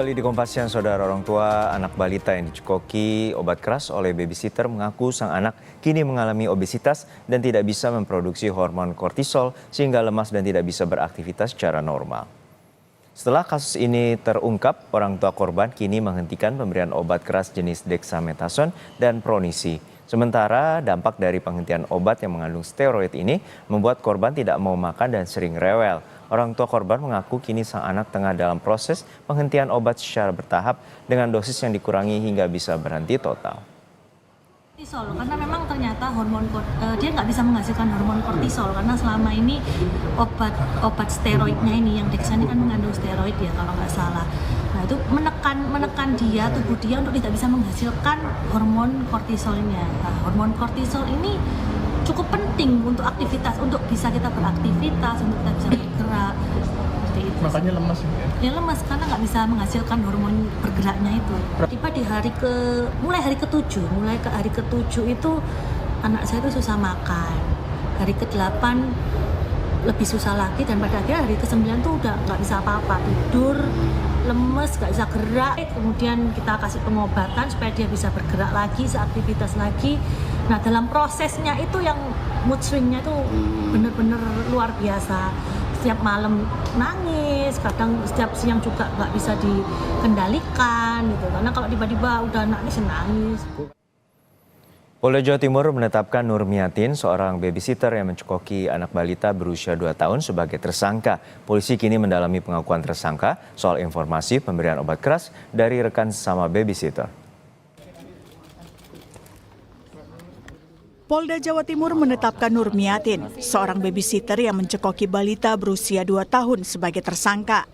Kali di Kompas Siang, saudara, orang tua anak balita yang dicekoki obat keras oleh babysitter mengaku sang anak kini mengalami obesitas dan tidak bisa memproduksi hormon kortisol sehingga lemas dan tidak bisa beraktivitas secara normal. Setelah kasus ini terungkap, orang tua korban kini menghentikan pemberian obat keras jenis dexamethasone dan pronisi. Sementara dampak dari penghentian obat yang mengandung steroid ini membuat korban tidak mau makan dan sering rewel. Orang tua korban mengaku kini sang anak tengah dalam proses penghentian obat secara bertahap dengan dosis yang dikurangi hingga bisa berhenti total. Kortisol, karena memang ternyata dia nggak bisa menghasilkan hormon kortisol karena selama ini obat steroidnya ini yang Dexa ini kan mengandung steroid ya kalau nggak salah. Nah itu menekan tubuh dia untuk tidak bisa menghasilkan hormon kortisolnya. Nah, hormon kortisol ini cukup penting untuk aktivitas, untuk bisa kita beraktivitas, untuk kita bisa bergerak. Seperti itu. Makanya lemas Ya lemas karena nggak bisa menghasilkan hormon bergeraknya itu. Tiba di mulai hari ke-7 itu anak saya itu susah makan. Hari ke-8 lebih susah lagi dan pada akhirnya hari ke-9 tuh udah nggak bisa apa-apa, tidur, lemes, nggak bisa gerak. Kemudian kita kasih pengobatan supaya dia bisa bergerak lagi, beraktivitas lagi. Nah dalam prosesnya itu yang mood swingnya tuh bener-bener luar biasa. Setiap malam nangis, kadang setiap siang juga nggak bisa dikendalikan gitu. Karena kalau tiba-tiba udah nangis. Polda Jawa Timur menetapkan Nurmiatin, seorang babysitter yang mencekoki anak balita berusia 2 tahun sebagai tersangka. Polisi kini mendalami pengakuan tersangka soal informasi pemberian obat keras dari rekan sesama babysitter. Polda Jawa Timur menetapkan Nurmiatin, seorang babysitter yang mencekoki balita berusia 2 tahun sebagai tersangka.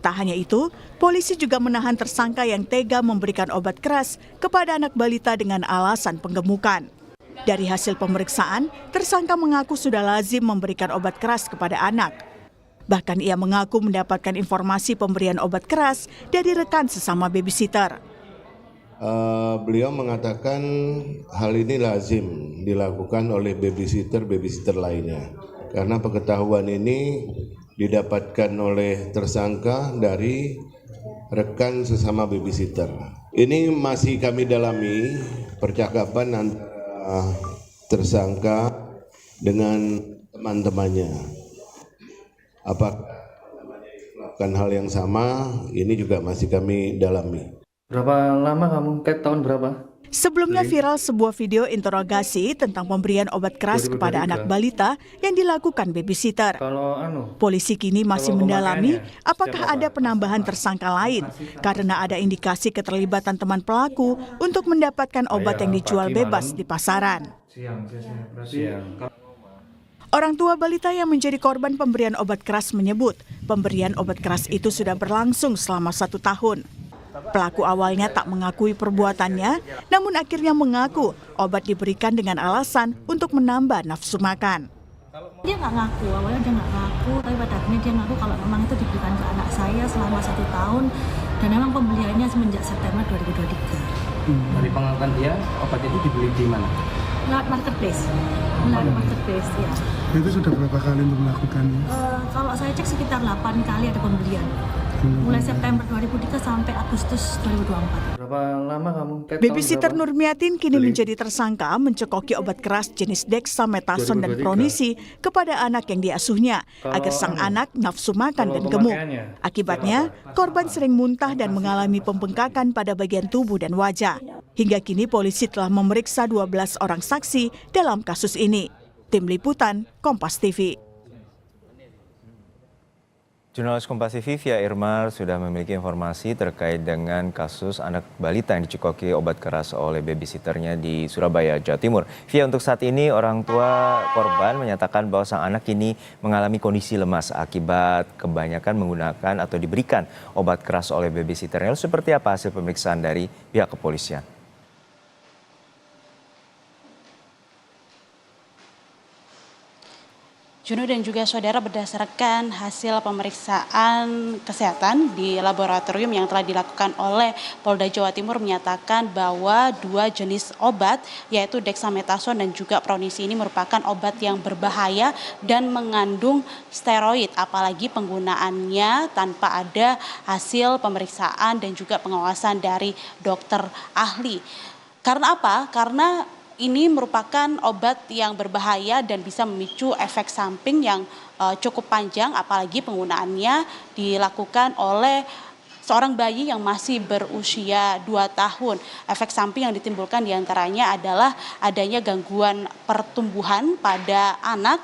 Tak hanya itu, polisi juga menahan tersangka yang tega memberikan obat keras kepada anak balita dengan alasan penggemukan. Dari hasil pemeriksaan, tersangka mengaku sudah lazim memberikan obat keras kepada anak. Bahkan ia mengaku mendapatkan informasi pemberian obat keras dari rekan sesama babysitter. Beliau mengatakan hal ini lazim dilakukan oleh babysitter lainnya. Karena pengetahuan ini didapatkan oleh tersangka dari rekan sesama babysitter. Ini masih kami dalami percakapan antara tersangka dengan teman-temannya. Apakah melakukan hal yang sama, ini juga masih kami dalami. Berapa lama kamu? Tahun berapa? Sebelumnya viral sebuah video interogasi tentang pemberian obat keras kepada anak balita yang dilakukan babysitter. Polisi kini masih mendalami apakah ada penambahan tersangka lain karena ada indikasi keterlibatan teman pelaku untuk mendapatkan obat yang dijual bebas di pasaran. Orang tua balita yang menjadi korban pemberian obat keras menyebut pemberian obat keras itu sudah berlangsung selama 1 tahun. Pelaku awalnya tak mengakui perbuatannya, namun akhirnya mengaku obat diberikan dengan alasan untuk menambah nafsu makan. Dia nggak ngaku, awalnya dia nggak ngaku, tapi pada akhirnya dia ngaku kalau memang itu diberikan ke anak saya selama 1 tahun dan memang pembeliannya semenjak September 2023. Dari pengakuan dia, obat itu dibeli di mana? Lewat marketplace, ya. Itu sudah berapa kali untuk melakukannya? Kalau saya cek sekitar 8 kali ada pembelian. Mulai September 2003 sampai Agustus 2024. Berapa lama kamu? Babysitter Nurmiatin kini menjadi tersangka mencekoki obat keras jenis dexamethasone dan pronisi kepada anak yang diasuhnya agar sang anak nafsu makan dan gemuk. Akibatnya, korban sering muntah dan mengalami pembengkakan pada bagian tubuh dan wajah. Hingga kini polisi telah memeriksa 12 orang saksi dalam kasus ini. Tim Liputan, Kompas TV. Jurnalis Kompas TV Via Irmar sudah memiliki informasi terkait dengan kasus anak balita yang dicekoki obat keras oleh babysitternya di Surabaya, Jawa Timur. Via, untuk saat ini orang tua korban menyatakan bahwa sang anak kini mengalami kondisi lemas akibat kebanyakan menggunakan atau diberikan obat keras oleh babysitternya. Seperti apa hasil pemeriksaan dari pihak kepolisian? Juno dan juga saudara, berdasarkan hasil pemeriksaan kesehatan di laboratorium yang telah dilakukan oleh Polda Jawa Timur menyatakan bahwa 2 jenis obat yaitu dexamethasone dan juga pronisi ini merupakan obat yang berbahaya dan mengandung steroid, apalagi penggunaannya tanpa ada hasil pemeriksaan dan juga pengawasan dari dokter ahli. Karena apa? Karena ini merupakan obat yang berbahaya dan bisa memicu efek samping yang cukup panjang, apalagi penggunaannya dilakukan oleh seorang bayi yang masih berusia 2 tahun. Efek samping yang ditimbulkan diantaranya adalah adanya gangguan pertumbuhan pada anak,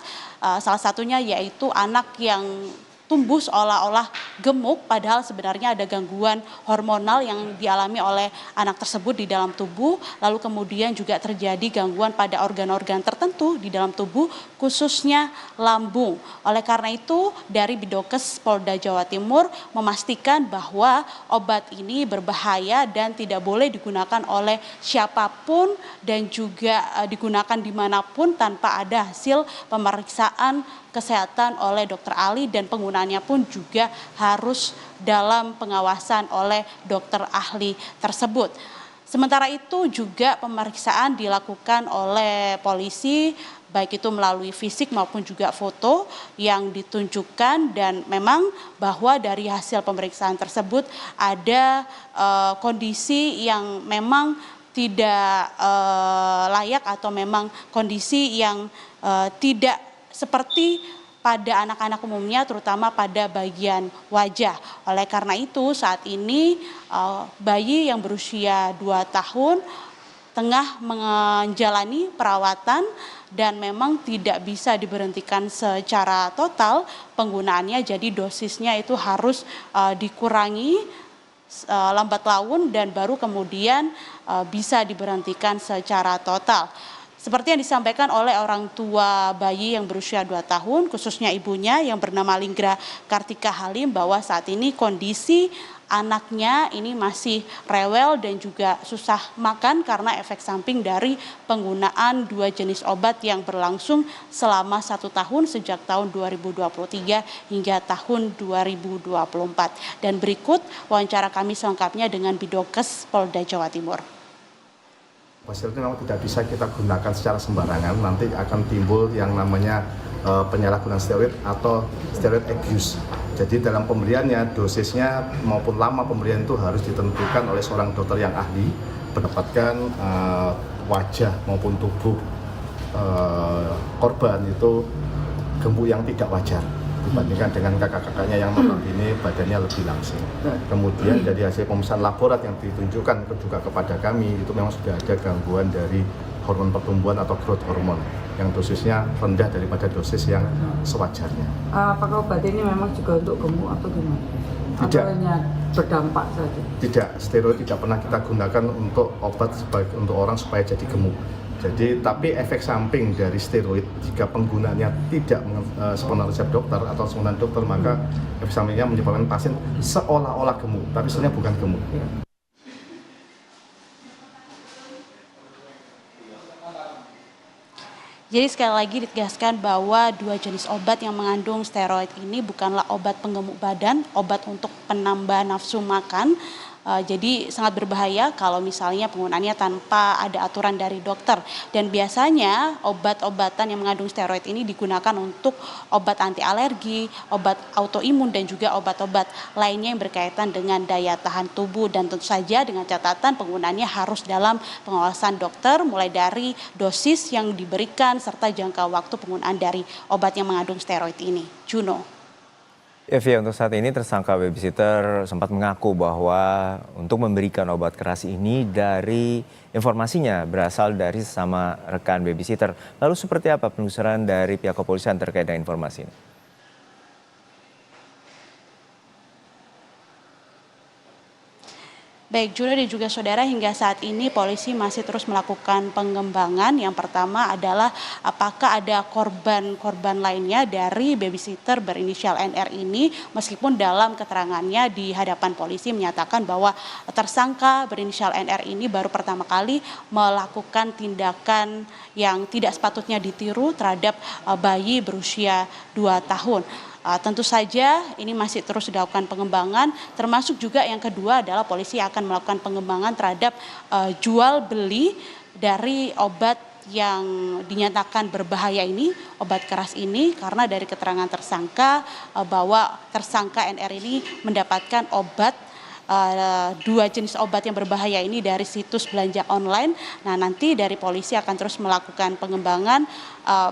salah satunya yaitu anak yang tumbuh seolah-olah gemuk, padahal sebenarnya ada gangguan hormonal yang dialami oleh anak tersebut di dalam tubuh. Lalu kemudian juga terjadi gangguan pada organ-organ tertentu di dalam tubuh, khususnya lambung. Oleh karena itu, dari Bidokes Polda Jawa Timur memastikan bahwa obat ini berbahaya dan tidak boleh digunakan oleh siapapun dan juga digunakan dimanapun tanpa ada hasil pemeriksaan kesehatan oleh dokter ahli, dan penggunaannya pun juga harus dalam pengawasan oleh dokter ahli tersebut. Sementara itu juga pemeriksaan dilakukan oleh polisi, baik itu melalui fisik maupun juga foto yang ditunjukkan, dan memang bahwa dari hasil pemeriksaan tersebut ada kondisi yang memang tidak layak atau memang kondisi yang tidak seperti pada anak-anak umumnya, terutama pada bagian wajah. Oleh karena itu saat ini bayi yang berusia 2 tahun tengah menjalani perawatan dan memang tidak bisa diberhentikan secara total penggunaannya, jadi dosisnya itu harus dikurangi lambat laun dan baru kemudian bisa diberhentikan secara total. Seperti yang disampaikan oleh orang tua bayi yang berusia 2 tahun, khususnya ibunya yang bernama Linggra Kartika Halim, bahwa saat ini kondisi anaknya ini masih rewel dan juga susah makan karena efek samping dari penggunaan 2 jenis obat yang berlangsung selama 1 tahun sejak tahun 2023 hingga tahun 2024. Dan berikut wawancara kami selengkapnya dengan Bidokes Polda Jawa Timur. Hasil itu memang tidak bisa kita gunakan secara sembarangan, nanti akan timbul yang namanya penyalahgunaan steroid atau steroid abuse. Jadi dalam pemberiannya, dosisnya maupun lama pemberian itu harus ditentukan oleh seorang dokter yang ahli, mendapatkan wajah maupun tubuh korban itu gemuk yang tidak wajar dibandingkan dengan kakak-kakaknya yang notabene badannya lebih langsing. Kemudian dari hasil pemeriksaan laborat yang ditunjukkan juga kepada kami, itu memang sudah ada gangguan dari hormon pertumbuhan atau growth hormone yang dosisnya rendah daripada dosis yang sewajarnya. Apakah obat ini memang juga untuk gemuk atau gimana? Tidak. Atau hanya berdampak saja? Tidak, steroid tidak pernah kita gunakan untuk obat untuk orang supaya jadi gemuk. Jadi, tapi efek samping dari steroid jika penggunaannya tidak sepenuhnya resep dokter atau penggunaan dokter, maka efek sampingnya menyebabkan pasien seolah-olah gemuk, tapi sebenarnya bukan gemuk. Jadi sekali lagi ditegaskan bahwa 2 jenis obat yang mengandung steroid ini bukanlah obat penggemuk badan, obat untuk penambah nafsu makan. Jadi sangat berbahaya kalau misalnya penggunaannya tanpa ada aturan dari dokter. Dan biasanya obat-obatan yang mengandung steroid ini digunakan untuk obat anti alergi, obat autoimun, dan juga obat-obat lainnya yang berkaitan dengan daya tahan tubuh. Dan tentu saja dengan catatan penggunaannya harus dalam pengawasan dokter, mulai dari dosis yang diberikan serta jangka waktu penggunaan dari obat yang mengandung steroid ini. Juno. Evi, untuk saat ini tersangka babysitter sempat mengaku bahwa untuk memberikan obat keras ini dari informasinya berasal dari sesama rekan babysitter. Lalu seperti apa penelusuran dari pihak kepolisian terkait dengan informasi ini? Baik, Juno dan juga saudara, hingga saat ini polisi masih terus melakukan pengembangan. Yang pertama adalah apakah ada korban-korban lainnya dari babysitter berinisial NR ini, meskipun dalam keterangannya di hadapan polisi menyatakan bahwa tersangka berinisial NR ini baru pertama kali melakukan tindakan yang tidak sepatutnya ditiru terhadap bayi berusia 2 tahun. Tentu saja ini masih terus dilakukan pengembangan, termasuk juga yang kedua adalah polisi akan melakukan pengembangan terhadap jual beli dari obat yang dinyatakan berbahaya ini, obat keras ini, karena dari keterangan tersangka bahwa tersangka NR ini mendapatkan obat 2 jenis obat yang berbahaya ini dari situs belanja online. Nah, nanti dari polisi akan terus melakukan pengembangan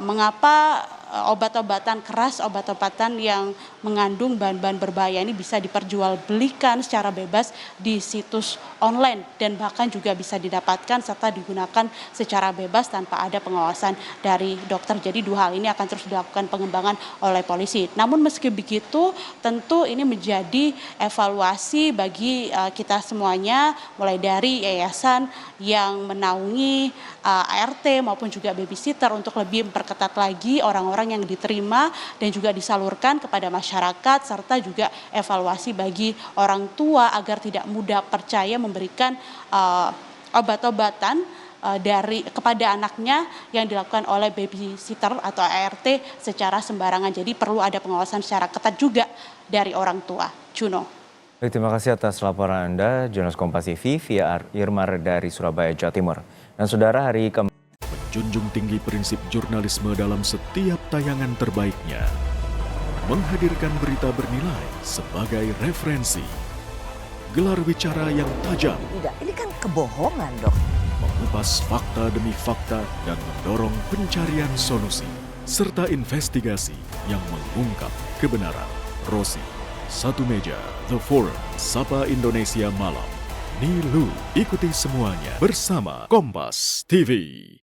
mengapa obat-obatan keras, obat-obatan yang mengandung bahan-bahan berbahaya ini bisa diperjualbelikan secara bebas di situs online dan bahkan juga bisa didapatkan serta digunakan secara bebas tanpa ada pengawasan dari dokter. Jadi 2 hal ini akan terus dilakukan pengembangan oleh polisi. Namun meski begitu, tentu ini menjadi evaluasi bagi kita semuanya, mulai dari yayasan yang menaungi ART maupun juga babysitter untuk lebih memperketat lagi orang-orang yang diterima dan juga disalurkan kepada masyarakat, serta juga evaluasi bagi orang tua agar tidak mudah percaya memberikan obat-obatan kepada anaknya yang dilakukan oleh babysitter atau ART secara sembarangan. Jadi perlu ada pengawasan secara ketat juga dari orang tua. Juno. Baik, terima kasih atas laporan Anda, jurnalis Kompas TV via Irmar dari Surabaya, Jawa Timur. Dan saudara, hari menjunjung tinggi prinsip jurnalisme dalam setiap tayangan terbaiknya. Menghadirkan berita bernilai sebagai referensi. Gelar bicara yang tajam. Tidak, ini kan kebohongan dong. Mengupas fakta demi fakta dan mendorong pencarian solusi. Serta investigasi yang mengungkap kebenaran. Rosi, Satu Meja, The Forum, Sapa Indonesia Malam. Nilu, ikuti semuanya bersama Kompas TV.